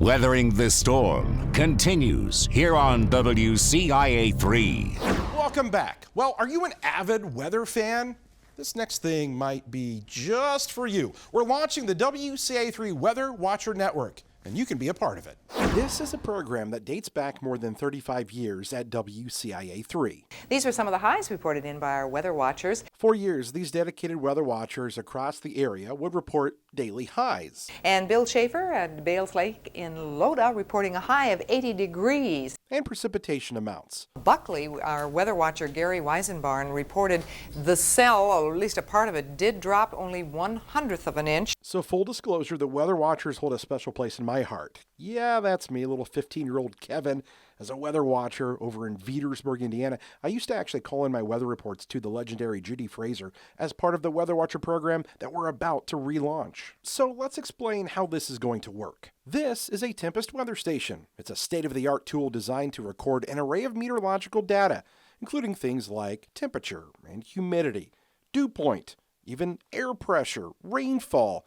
Weathering the Storm continues here on WCIA 3. Welcome back. Well, are you an avid weather fan? This next thing might be just for you. We're launching the WCIA 3 Weather Watcher Network, and you can be a part of it. This is a program that dates back more than 35 years at WCIA 3. These are some of the highs reported in by our weather watchers. For years, these dedicated weather watchers across the area would report daily highs. And Bill Schaefer at Bales Lake in Loda reporting a high of 80 degrees. And precipitation amounts. Buckley, our weather watcher Gary Weisenbarn reported the cell, or at least a part of it, did drop only 1/100th of an inch. So full disclosure, the weather watchers hold a special place in my heart. Yeah, that's me, little 15-year-old Kevin. As a weather watcher over in Petersburg, Indiana, I used to actually call in my weather reports to the legendary Judy Fraser as part of the Weather Watcher program that we're about to relaunch. So let's explain how this is going to work. This is a Tempest weather station. It's a state-of-the-art tool designed to record an array of meteorological data, including things like temperature and humidity, dew point, even air pressure, rainfall.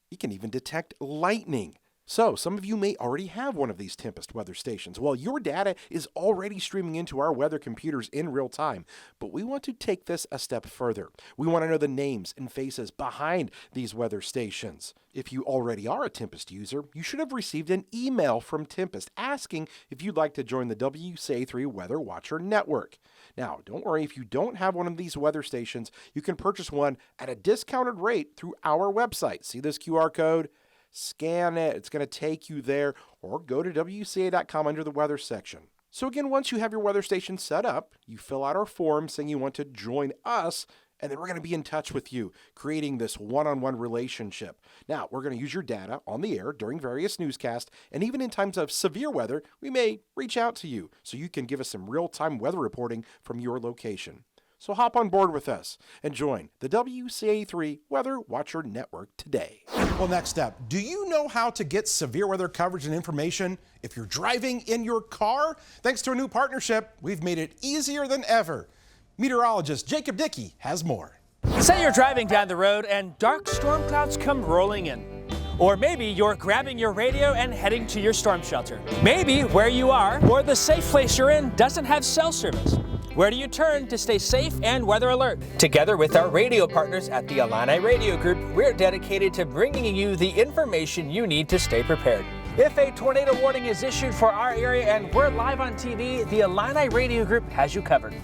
You can even detect lightning. So, some of you may already have one of these Tempest weather stations. Well, your data is already streaming into our weather computers in real time, but we want to take this a step further. We want to know the names and faces behind these weather stations. If you already are a Tempest user, you should have received an email from Tempest asking if you'd like to join the WCA3 Weather Watcher Network. Now, don't worry, if you don't have one of these weather stations, you can purchase one at a discounted rate through our website. See this QR code? Scan it. It's going to take you there, or go to WCA.com under the weather section. So again, once you have your weather station set up, you fill out our form saying you want to join us, and then we're going to be in touch with you, creating this one-on-one relationship. Now, we're going to use your data on the air during various newscasts, and even in times of severe weather, we may reach out to you so you can give us some real-time weather reporting from your location. So hop on board with us and join the WCA3 Weather Watcher Network today. Well, next up, do you know how to get severe weather coverage and information if you're driving in your car? Thanks to a new partnership, we've made it easier than ever. Meteorologist Jacob Dickey has more. Say you're driving down the road and dark storm clouds come rolling in. Or maybe you're grabbing your radio and heading to your storm shelter. Maybe where you are or the safe place you're in doesn't have cell service. Where do you turn to stay safe and weather alert? Together with our radio partners at the Lighty Radio Group, we're dedicated to bringing you the information you need to stay prepared. If a tornado warning is issued for our area and we're live on TV, the Lighty Radio Group has you covered.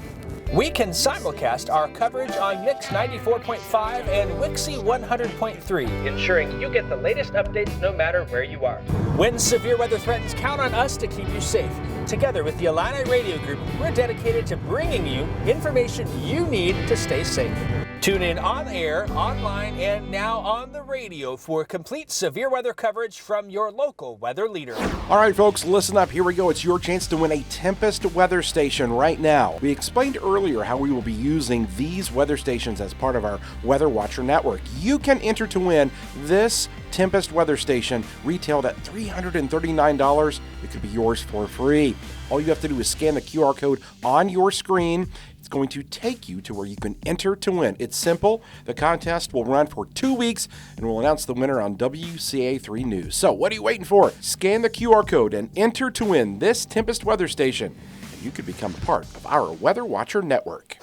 We can simulcast our coverage on Mix 94.5 and Wixie 100.3, ensuring you get the latest updates no matter where you are. When severe weather threatens, count on us to keep you safe. Together with the Lighty Radio Group, we're dedicated to bringing you information you need to stay safe. Tune in on air, online, and now on the radio for complete severe weather coverage from your local weather leader. All right, folks, listen up. Here we go. It's your chance to win a Tempest weather station right now. We explained earlier how we will be using these weather stations as part of our Weather Watcher Network. You can enter to win this Tempest weather station retailed at $339. It could be yours for free. All you have to do is scan the QR code on your screen. It's going to take you to where you can enter to win. It's simple. The contest will run for 2 weeks, and we'll announce the winner on WCA3 News. So what are you waiting for? Scan the QR code and enter to win this Tempest weather station, and you could become a part of our Weather Watcher Network.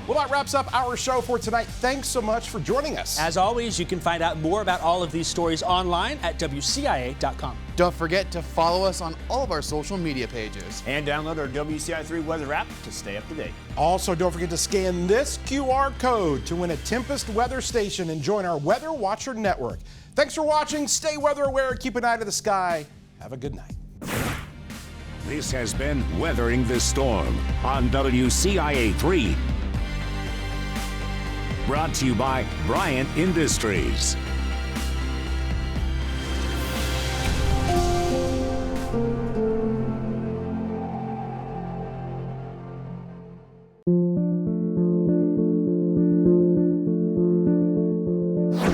Well, that wraps up our show for tonight. Thanks so much for joining us. As always, you can find out more about all of these stories online at WCIA.com. Don't forget to follow us on all of our social media pages. And download our WCI3 weather app to stay up to date. Also, don't forget to scan this QR code to win a Tempest weather station and join our Weather Watcher Network. Thanks for watching. Stay weather aware. Keep an eye to the sky. Have a good night. This has been Weathering the Storm on WCIA 3. Brought to you by Bryant Industries.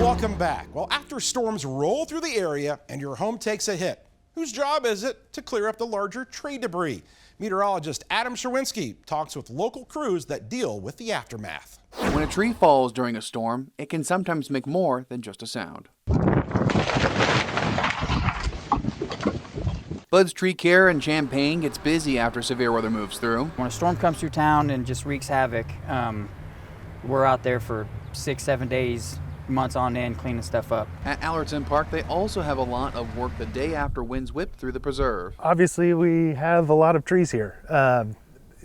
Welcome back. Well, after storms roll through the area and your home takes a hit, whose job is it to clear up the larger tree debris? Meteorologist Adam Sherwinski talks with local crews that deal with the aftermath. When a tree falls during a storm, it can sometimes make more than just a sound. Bud's Tree Care in Champaign gets busy after severe weather moves through. When a storm comes through town and just wreaks havoc, we're out there for 6-7 days, months on end, cleaning stuff up. At Allerton Park, they also have a lot of work the day after winds whip through the preserve. Obviously, we have a lot of trees here.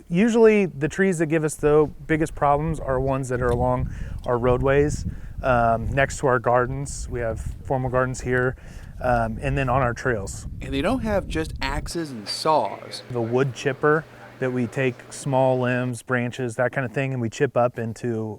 Usually, the trees that give us the biggest problems are ones that are along our roadways, next to our gardens. We have formal gardens here, and then on our trails. And they don't have just axes and saws. The wood chipper that we take small limbs, branches, that kind of thing, and we chip up into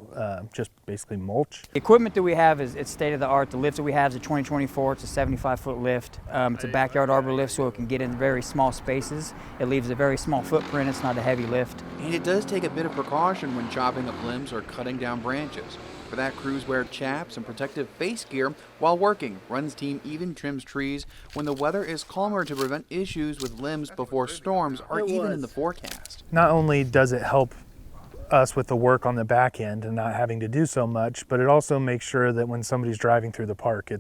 just basically mulch. The equipment that we have it's state of the art. The lift that we have is a 2024. It's a 75-foot lift. It's a backyard arbor lift, so it can get in very small spaces. It leaves a very small footprint. It's not a heavy lift. And it does take a bit of precaution when chopping up limbs or cutting down branches. For that, crews wear chaps and protective face gear while working. Run's team even trims trees when the weather is calmer to prevent issues with limbs before storms are even in the forecast. Not only does it help us with the work on the back end and not having to do so much, but it also makes sure that when somebody's driving through the park,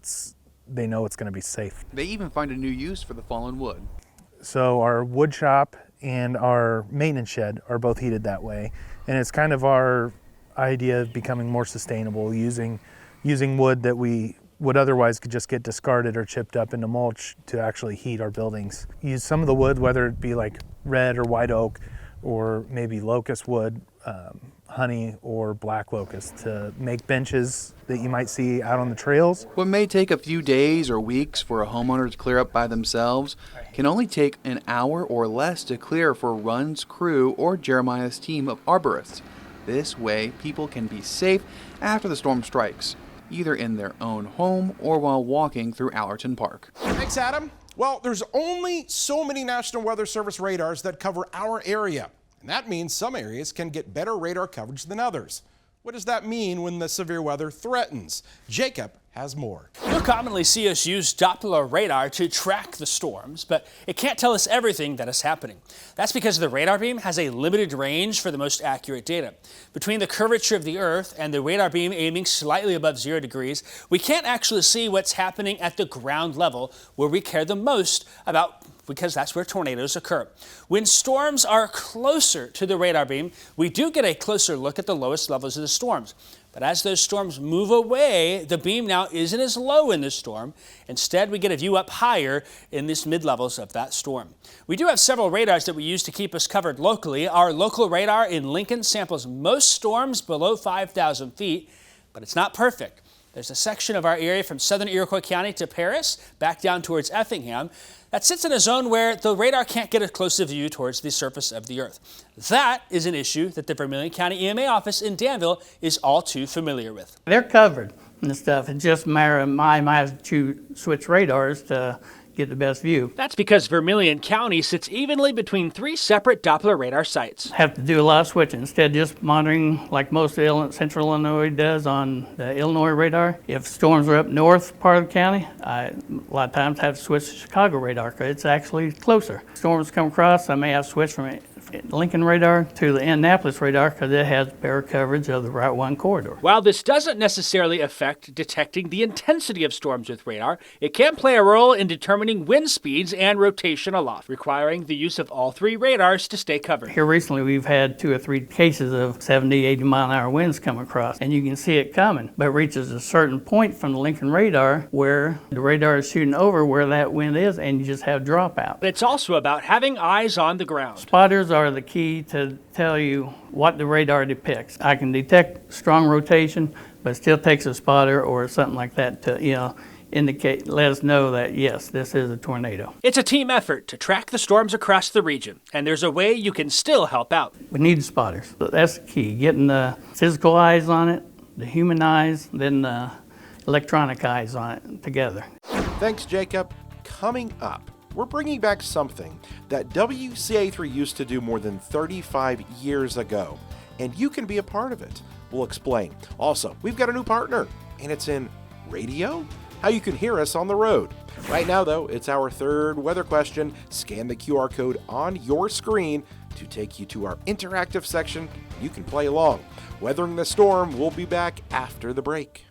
they know it's going to be safe. They even find a new use for the fallen wood. So our wood shop and our maintenance shed are both heated that way, and it's kind of our idea of becoming more sustainable, using wood that we would otherwise could just get discarded or chipped up into mulch to actually heat our buildings. Use some of the wood, whether it be like red or white oak or maybe locust wood, honey or black locust, to make benches that you might see out on the trails. What may take a few days or weeks for a homeowner to clear up by themselves can only take an hour or less to clear for Run's crew or Jeremiah's team of arborists. This way, people can be safe after the storm strikes, either in their own home or while walking through Allerton Park. Thanks, Adam. Well, there's only so many National Weather Service radars that cover our area. And that means some areas can get better radar coverage than others. What does that mean when the severe weather threatens? Jacob has more. You'll commonly see us use Doppler radar to track the storms, but it can't tell us everything that is happening. That's because the radar beam has a limited range for the most accurate data. Between the curvature of the Earth and the radar beam aiming slightly above 0 degrees, we can't actually see what's happening at the ground level, where we care the most about, because that's where tornadoes occur. When storms are closer to the radar beam, we do get a closer look at the lowest levels of the storms. But as those storms move away, the beam now isn't as low in the storm. Instead, we get a view up higher in these mid-levels of that storm. We do have several radars that we use to keep us covered locally. Our local radar in Lincoln samples most storms below 5,000 feet, but it's not perfect. There's a section of our area from southern Iroquois County to Paris, back down towards Effingham, that sits in a zone where the radar can't get a close view towards the surface of the Earth. That is an issue that the Vermilion County EMA office in Danville is all too familiar with. They're covered and stuff. It's just a matter of I might have to switch radars to get the best view. That's because Vermilion County sits evenly between 3 separate Doppler radar sites. Have to do a lot of switching instead of just monitoring like most of Central Illinois does on the Illinois radar. If storms are up north part of the county, I a lot of times have to switch to Chicago radar because it's actually closer. Storms come across, I may have to switch from Lincoln radar to the Annapolis radar because it has better coverage of the Route 1 corridor. While this doesn't necessarily affect detecting the intensity of storms with radar, it can play a role in determining wind speeds and rotation aloft, requiring the use of all 3 radars to stay covered. Here recently we've had 2 or 3 cases of 70, 80 mile an hour winds come across, and you can see it coming, but it reaches a certain point from the Lincoln radar where the radar is shooting over where that wind is, and you just have dropout. It's also about having eyes on the ground. Spotters are the key to tell you what the radar depicts. I can detect strong rotation, but it still takes a spotter or something like that to, indicate, let us know that yes, this is a tornado. It's a team effort to track the storms across the region, and there's a way you can still help out. We need spotters. That's the key, getting the physical eyes on it, the human eyes, then the electronic eyes on it together. Thanks, Jacob. Coming up, we're bringing back something that WCIA3 used to do more than 35 years ago, and you can be a part of it. We'll explain. Also, we've got a new partner, and it's in radio? How you can hear us on the road. Right now, though, it's our third weather question. Scan the QR code on your screen to take you to our interactive section. You can play along. Weathering the Storm will be back after the break.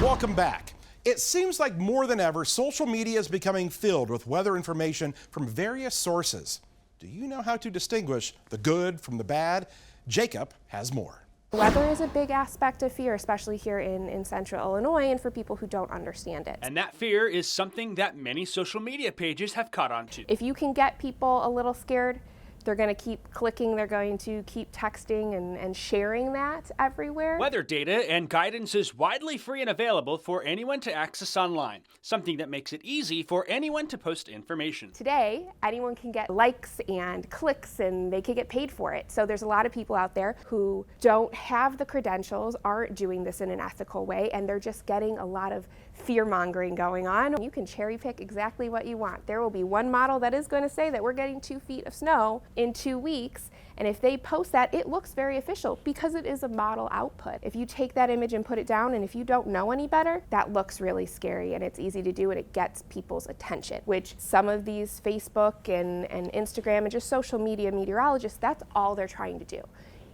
Welcome back. It seems like more than ever, social media is becoming filled with weather information from various sources. Do you know how to distinguish the good from the bad? Jacob has more. Weather is a big aspect of fear, especially here in central Illinois, and for people who don't understand it. And that fear is something that many social media pages have caught on to. If you can get people a little scared, they're going to keep clicking, they're going to keep texting and sharing that everywhere. Weather data and guidance is widely free and available for anyone to access online, something that makes it easy for anyone to post information. Today, anyone can get likes and clicks, and they can get paid for it. So there's a lot of people out there who don't have the credentials, aren't doing this in an ethical way, and they're just getting a lot of fear-mongering going on. You can cherry pick exactly what you want. There will be one model that is going to say that we're getting 2 feet of snow in 2 weeks, and if they post that, it looks very official because it is a model output. If you take that image and put it down, and if you don't know any better, that looks really scary, and it's easy to do, and it gets people's attention, which some of these Facebook and Instagram and just social media meteorologists, that's all they're trying to do,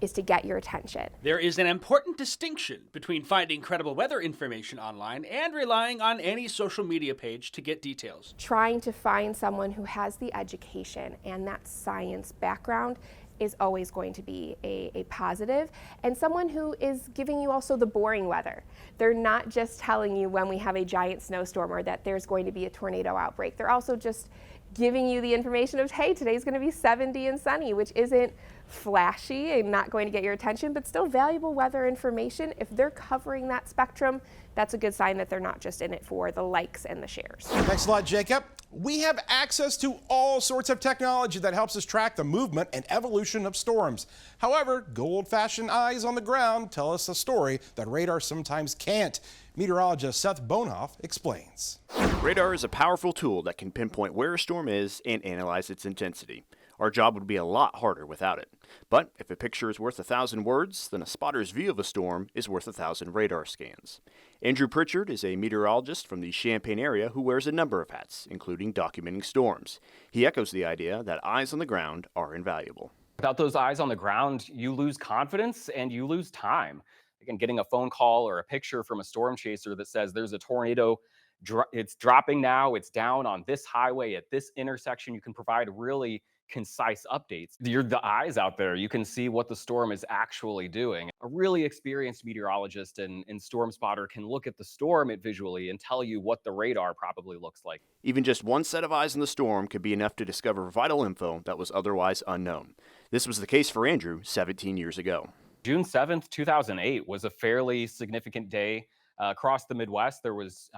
is to get your attention. There is an important distinction between finding credible weather information online and relying on any social media page to get details. Trying to find someone who has the education and that science background is always going to be a positive, and someone who is giving you also the boring weather. They're not just telling you when we have a giant snowstorm or that there's going to be a tornado outbreak. They're also just giving you the information of, hey, today's going to be 70 and sunny, which isn't flashy and not going to get your attention, but still valuable weather information. If they're covering that spectrum, that's a good sign that they're not just in it for the likes and the shares. Thanks a lot, Jacob. We have access to all sorts of technology that helps us track the movement and evolution of storms. However, good old-fashioned eyes on the ground tell us a story that radar sometimes can't. Meteorologist Seth Bohnhoff explains. Radar is a powerful tool that can pinpoint where a storm is and analyze its intensity. Our job would be a lot harder without it. But if a picture is worth 1,000 words, then a spotter's view of a storm is worth 1,000 radar scans. Andrew Pritchard is a meteorologist from the Champaign area who wears a number of hats, including documenting storms. He echoes the idea that eyes on the ground are invaluable. Without those eyes on the ground, you lose confidence and you lose time. Again, getting a phone call or a picture from a storm chaser that says there's a tornado, it's dropping now, it's down on this highway at this intersection, you can provide really concise updates. You're the eyes out there. You can see what the storm is actually doing. A really experienced meteorologist and storm spotter can look at the storm visually and tell you what the radar probably looks like. Even just one set of eyes in the storm could be enough to discover vital info that was otherwise unknown. This was the case for Andrew 17 years ago. June 7th, 2008 was a fairly significant day. Across the Midwest, there was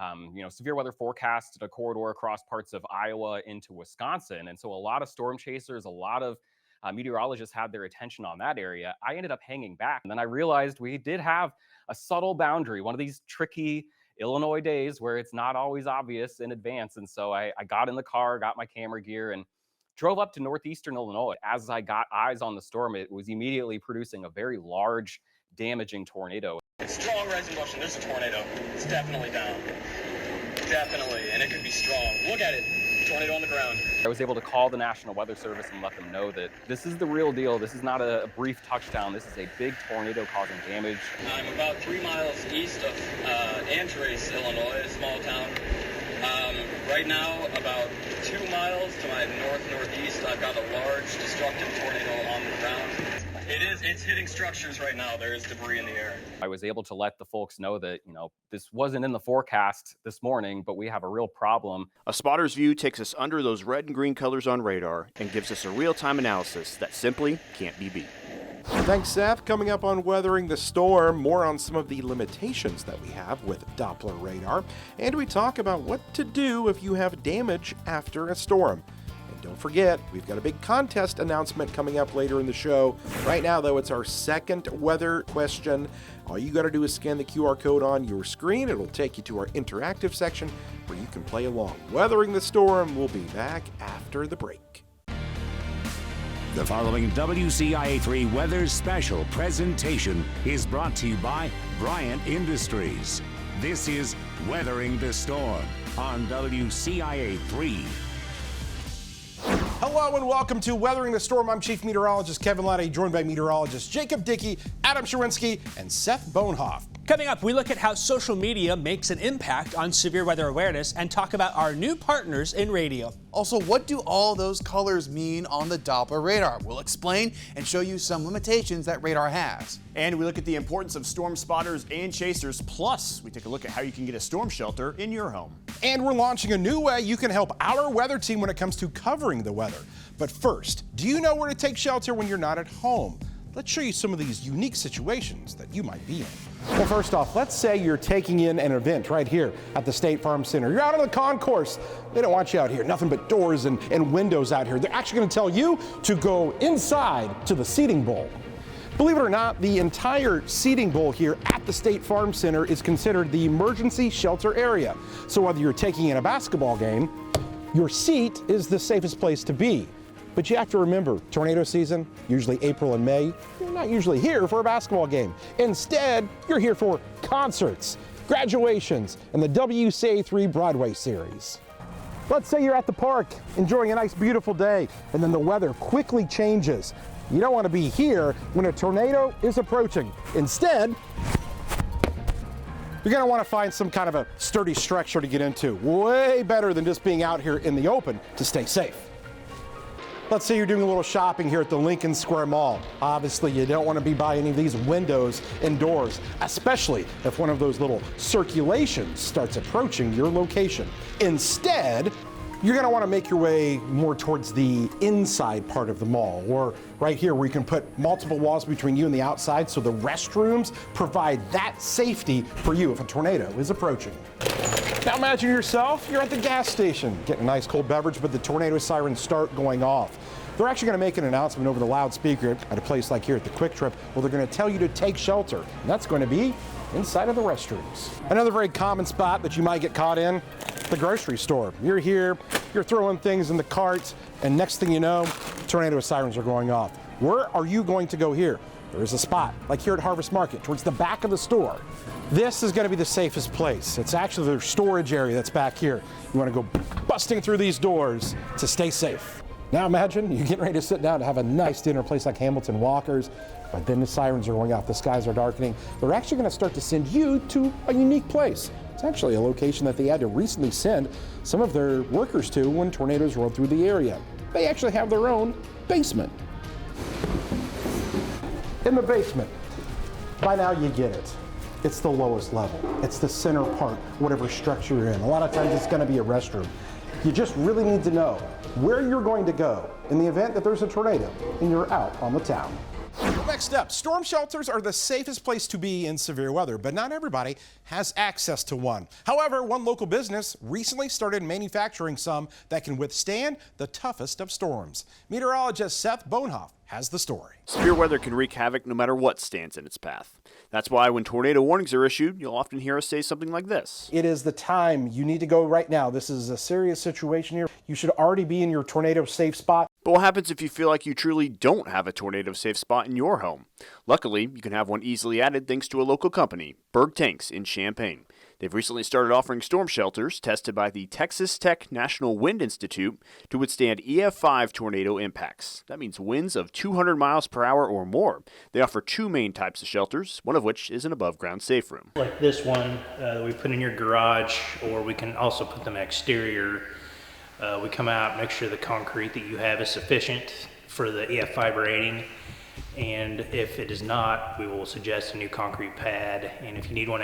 severe weather forecast, a corridor across parts of Iowa into Wisconsin. And so a lot of storm chasers, a lot of meteorologists had their attention on that area. I ended up hanging back. And then I realized we did have a subtle boundary, one of these tricky Illinois days where it's not always obvious in advance. And so I got in the car, got my camera gear, and drove up to northeastern Illinois. As I got eyes on the storm, it was immediately producing a very large, damaging tornado. It's strong rising motion. There's a tornado. It's definitely down. Definitely, and it could be strong. Look at it. Tornado on the ground. I was able to call the National Weather Service and let them know that this is the real deal. This is not a brief touchdown. This is a big tornado causing damage. I'm about 3 miles east of Antrace, Illinois, a small town. Right now, about 2 miles to my northeast, I've got a large destructive tornado on the ground. It's hitting structures right now. There is debris in the air. I was able to let the folks know that, this wasn't in the forecast this morning, but we have a real problem. A spotter's view takes us under those red and green colors on radar and gives us a real-time analysis that simply can't be beat. Thanks, Seth. Coming up on Weathering the Storm, more on some of the limitations that we have with Doppler radar, and we talk about what to do if you have damage after a storm. And don't forget, we've got a big contest announcement coming up later in the show. Right now, though, it's our second weather question. All you got to do is scan the QR code on your screen. It'll take you to our interactive section where you can play along. Weathering the Storm will be back after the break. The following WCIA3 Weather Special presentation is brought to you by Bryant Industries. This is Weathering the Storm on WCIA3. Hello and welcome to Weathering the Storm. I'm Chief Meteorologist Kevin Lighty, joined by meteorologists Jacob Dickey, Adam Sherwinski, and Seth Bohnhoff. Coming up, we look at how social media makes an impact on severe weather awareness and talk about our new partners in radio. Also, what do all those colors mean on the Doppler radar? We'll explain and show you some limitations that radar has. And we look at the importance of storm spotters and chasers, plus we take a look at how you can get a storm shelter in your home. And we're launching a new way you can help our weather team when it comes to covering the weather. But first, do you know where to take shelter when you're not at home? Let's show you some of these unique situations that you might be in. Well, first off, let's say you're taking in an event right here at the State Farm Center. You're out on the concourse. They don't want you out here. Nothing but doors and windows out here. They're actually going to tell you to go inside to the seating bowl. Believe it or not, the entire seating bowl here at the State Farm Center is considered the emergency shelter area. So whether you're taking in a basketball game, your seat is the safest place to be. But you have to remember, tornado season, usually April and May, you're not usually here for a basketball game. Instead, you're here for concerts, graduations, and the WCIA Broadway series. Let's say you're at the park enjoying a nice, beautiful day, and then the weather quickly changes. You don't want to be here when a tornado is approaching. Instead, you're going to want to find some kind of a sturdy structure to get into. Way better than just being out here in the open to stay safe. Let's say you're doing a little shopping here at the Lincoln Square Mall. Obviously, you don't want to be by any of these windows and doors, especially if one of those little circulations starts approaching your location. Instead, you're going to want to make your way more towards the inside part of the mall, or right here where you can put multiple walls between you and the outside, so the restrooms provide that safety for you if a tornado is approaching. Now imagine yourself, you're at the gas station, getting a nice cold beverage, but the tornado sirens start going off. They're actually going to make an announcement over the loudspeaker at a place like here at the Quick Trip, where they're going to tell you to take shelter, and that's going to be inside of the restrooms. Another very common spot that you might get caught in, the grocery store. You're here, you're throwing things in the cart, and next thing you know, tornado sirens are going off. Where are you going to go here? There is a spot, like here at Harvest Market, towards the back of the store. This is going to be the safest place. It's actually their storage area that's back here. You want to go busting through these doors to stay safe. Now imagine you're getting ready to sit down to have a nice dinner, a place like Hamilton Walker's, but then the sirens are going off, the skies are darkening. They're actually going to start to send you to a unique place. It's actually a location that they had to recently send some of their workers to when tornadoes rolled through the area. They actually have their own basement. In the basement, by now you get it. It's the lowest level. It's the center part, whatever structure you're in. A lot of times it's going to be a restroom. You just really need to know where you're going to go in the event that there's a tornado and you're out on the town. Next up, storm shelters are the safest place to be in severe weather, but not everybody has access to one. However, one local business recently started manufacturing some that can withstand the toughest of storms. Meteorologist Seth Bohnhoff has the story. Severe weather can wreak havoc no matter what stands in its path. That's why when tornado warnings are issued, you'll often hear us say something like this. It is the time. You need to go right now. This is a serious situation here. You should already be in your tornado safe spot. But what happens if you feel like you truly don't have a tornado safe spot in your home? Luckily, you can have one easily added thanks to a local company, Berg Tanks in Champaign. They've recently started offering storm shelters tested by the Texas Tech National Wind Institute to withstand EF5 tornado impacts. That means winds of 200 miles per hour or more. They offer two main types of shelters, one of which is an above-ground safe room. Like this one that we put in your garage, or we can also put them exterior. We come out, make sure the concrete that you have is sufficient for the EF5 rating. And if it is not, we will suggest a new concrete pad. And if you need one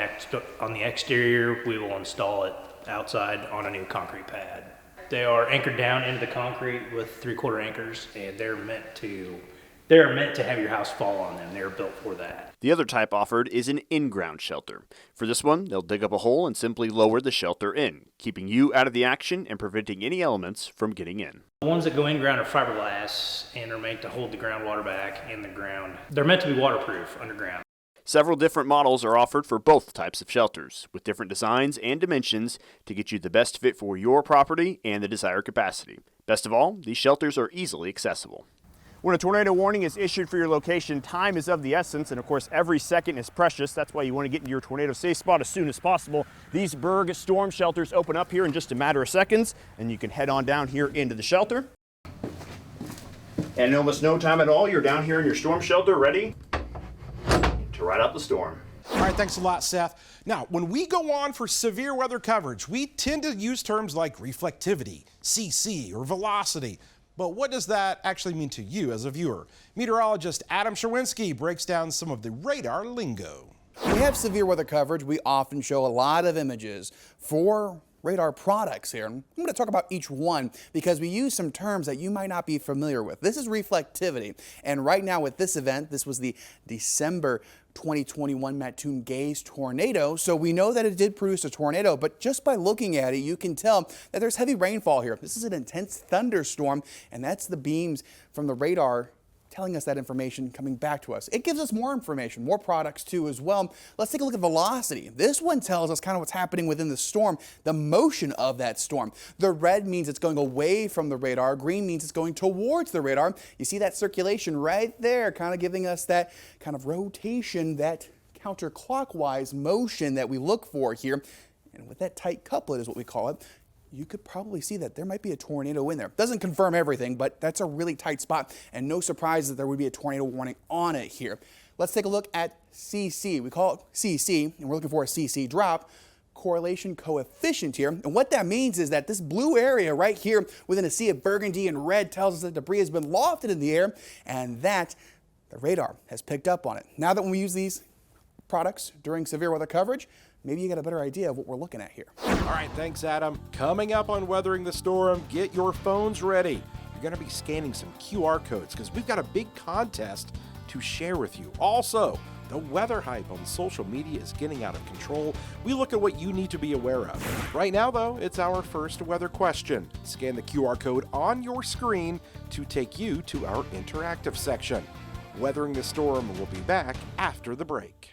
on the exterior, we will install it outside on a new concrete pad. They are anchored down into the concrete with 3/4 anchors, and they're meant to have your house fall on them. They're built for that. The other type offered is an in-ground shelter. For this one, they'll dig up a hole and simply lower the shelter in, keeping you out of the action and preventing any elements from getting in. The ones that go in ground are fiberglass and are made to hold the groundwater back in the ground. They're meant to be waterproof underground. Several different models are offered for both types of shelters, with different designs and dimensions to get you the best fit for your property and the desired capacity. Best of all, these shelters are easily accessible. When a tornado warning is issued for your location, time is of the essence, and of course every second is precious. That's why you want to get into your tornado safe spot as soon as possible. These Berg storm shelters open up here in just a matter of seconds, and you can head on down here into the shelter. And in almost no time at all, you're down here in your storm shelter ready to ride out the storm. All right, thanks a lot, Seth. Now, when we go on for severe weather coverage, we tend to use terms like reflectivity, CC, or velocity. But what does that actually mean to you as a viewer? Meteorologist Adam Sherwinski breaks down some of the radar lingo. When we have severe weather coverage, we often show a lot of images for radar products here. I'm going to talk about each one because we use some terms that you might not be familiar with. This is reflectivity, and right now with this event, this was the December 2021 Mattoon Gaze tornado, so we know that it did produce a tornado, but just by looking at it, you can tell that there's heavy rainfall here. This is an intense thunderstorm, and that's the beams from the radar telling us that information coming back to us. It gives us more information, more products too as well. Let's take a look at velocity. This one tells us kind of what's happening within the storm, the motion of that storm. The red means it's going away from the radar. Green means it's going towards the radar. You see that circulation right there, kind of giving us that kind of rotation, that counterclockwise motion that we look for here. And with that tight couplet is what we call it, you could probably see that there might be a tornado in there. Doesn't confirm everything, but that's a really tight spot, and no surprise that there would be a tornado warning on it here. Let's take a look at CC. We call it CC, and we're looking for a CC drop, correlation coefficient here. And what that means is that this blue area right here within a sea of burgundy and red tells us that debris has been lofted in the air, and that the radar has picked up on it. Now that when we use these products during severe weather coverage, maybe you get a better idea of what we're looking at here. All right, thanks, Adam. Coming up on Weathering the Storm, get your phones ready. You're going to be scanning some QR codes because we've got a big contest to share with you. Also, the weather hype on social media is getting out of control. We look at what you need to be aware of. Right now, though, it's our first weather question. Scan the QR code on your screen to take you to our interactive section. Weathering the Storm will be back after the break.